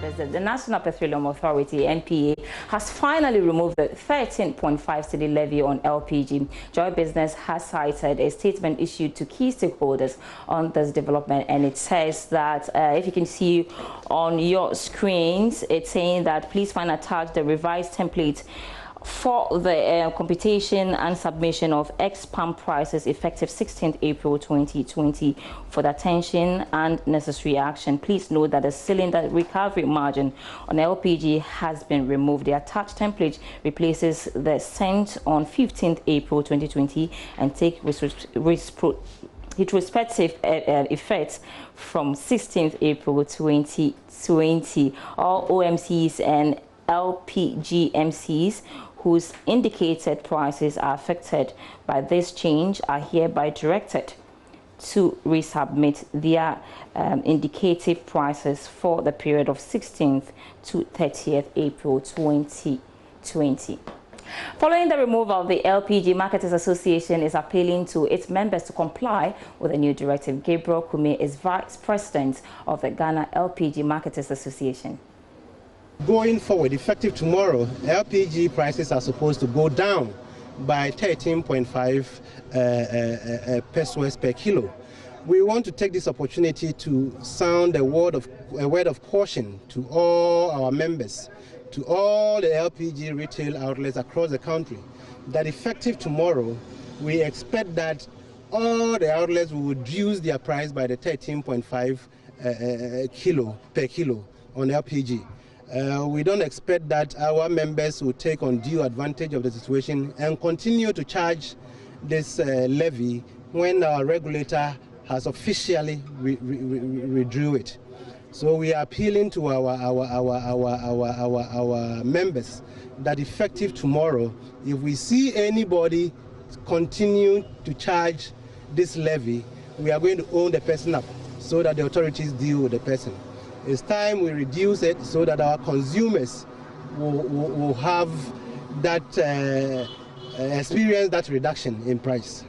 The National Petroleum Authority, NPA, has finally removed the 13.5 cedi levy on LPG. Joy Business has cited a statement issued to key stakeholders on this development, and it says that, if you can see on your screens, it's saying that please find attached the revised template for the computation and submission of ex-pump prices effective 16th April 2020 for the attention and necessary action. Please note that the cylinder recovery margin on LPG has been removed. The attached template replaces the sent on 15th April 2020 and take retrospective effects from 16th April 2020. All OMCs and LPGMCs whose indicated prices are affected by this change are hereby directed to resubmit their indicative prices for the period of 16th to 30th April 2020. Following the removal of the LPG Marketers Association is appealing to its members to comply with the new directive. Gabriel Kume is Vice President of the Ghana LPG Marketers Association. Going forward, effective tomorrow, LPG prices are supposed to go down by 13.5 pesos per kilo. We want to take this opportunity to sound a word of caution to all our members, to all the LPG retail outlets across the country, that effective tomorrow, we expect that all the outlets will reduce their price by the 13.5 per kilo on LPG. We don't expect that our members will take undue advantage of the situation and continue to charge this levy when our regulator has officially withdrew it. So we are appealing to our members that effective tomorrow, if we see anybody continue to charge this levy, we are going to own the person up so that the authorities deal with the person. It's time we reduce it so that our consumers will have that experience that reduction in price.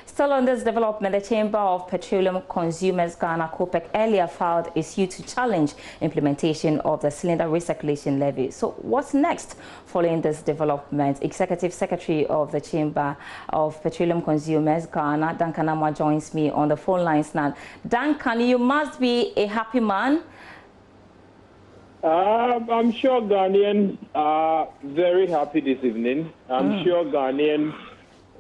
Still on this development, the Chamber of Petroleum Consumers Ghana (COPEC) earlier filed a suit to challenge implementation of the cylinder recirculation levy. So what's next following this development? Executive Secretary of the Chamber of Petroleum Consumers Ghana, Duncan Amwa, joins me on the phone lines now. Duncan, you must be a happy man. I'm sure Ghanaians are very happy this evening. I'm sure Ghanaians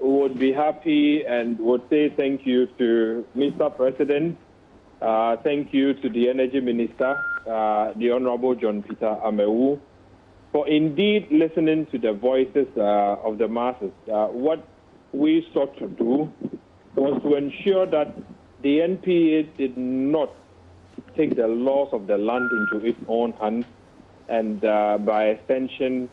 would be happy and would say thank you to Mr. President, thank you to the Energy Minister, the Honorable John Peter Amewu, for indeed listening to the voices of the masses. What we sought to do was to ensure that the NPA did not take the laws of the land into its own hands and by extension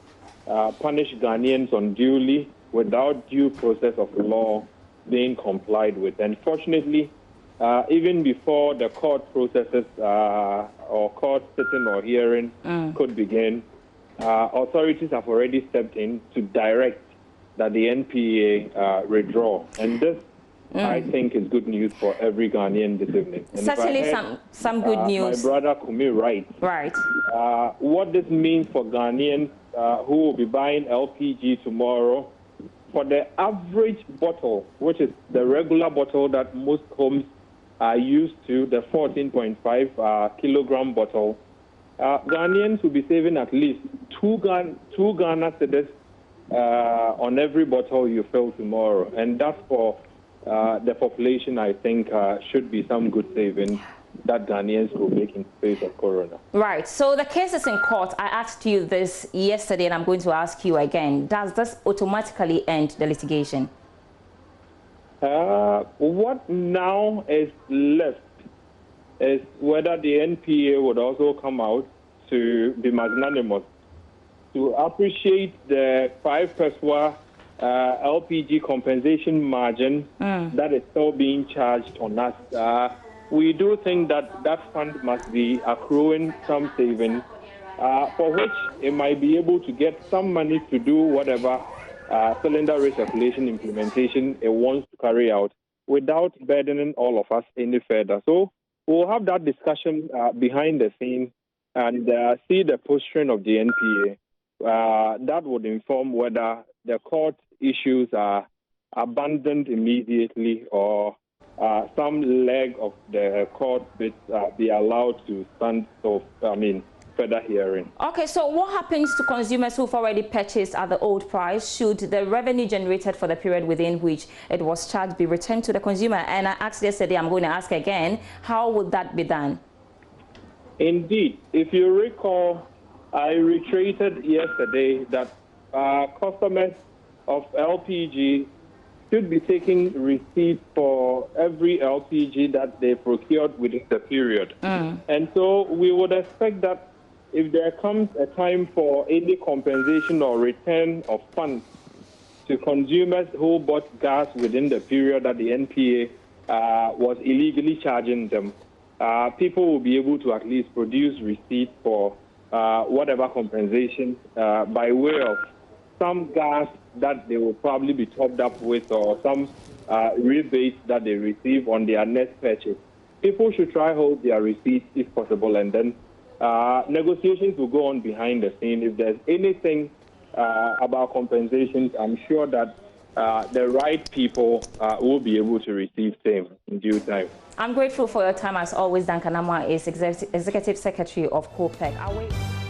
punish Ghanaians unduly without due process of law being complied with. And fortunately, even before the court processes or court sitting or hearing could begin, authorities have already stepped in to direct that the NPA withdraw. And this, I think, is good news for every Ghanaian this evening. And certainly some good news. My brother Kumi, right. What this means for Ghanaians who will be buying LPG tomorrow, for the average bottle, which is the regular bottle that most homes are used to, the 14.5 kilogram bottle, Ghanaians will be saving at least 2 Ghana cedis on every bottle you fill tomorrow. And that's for the population, I think, should be some good savings that Ghanaians will make in face of Corona. Right. So the case is in court. I asked you this yesterday, and I'm going to ask you again. Does this automatically end the litigation? What now is left is whether the NPA would also come out to be magnanimous, to appreciate the 5 pesos LPG compensation margin that is still being charged on us. We do think that that fund must be accruing some savings, for which it might be able to get some money to do whatever cylinder recirculation implementation it wants to carry out without burdening all of us any further. So we'll have that discussion behind the scenes and see the posturing of the NPA, that would inform whether the court issues are abandoned immediately or some leg of the court bits be allowed to stand further hearing. Okay, so what happens to consumers who've already purchased at the old price? Should the revenue generated for the period within which it was charged be returned to the consumer? And I asked yesterday, I'm going to ask again, how would that be done? Indeed, if you recall, I reiterated yesterday that customers of LPG should be taking receipts for every LPG that they procured within the period. And so we would expect that if there comes a time for any compensation or return of funds to consumers who bought gas within the period that the NPA was illegally charging them, people will be able to at least produce receipts for whatever compensation by way of some gas that they will probably be topped up with or some rebates that they receive on their next purchase. People should try hold their receipts if possible, and then negotiations will go on behind the scene. If there's anything about compensations, I'm sure that the right people will be able to receive same in due time. I'm grateful for your time as always. Duncan Amwa is Executive Secretary of COPEC.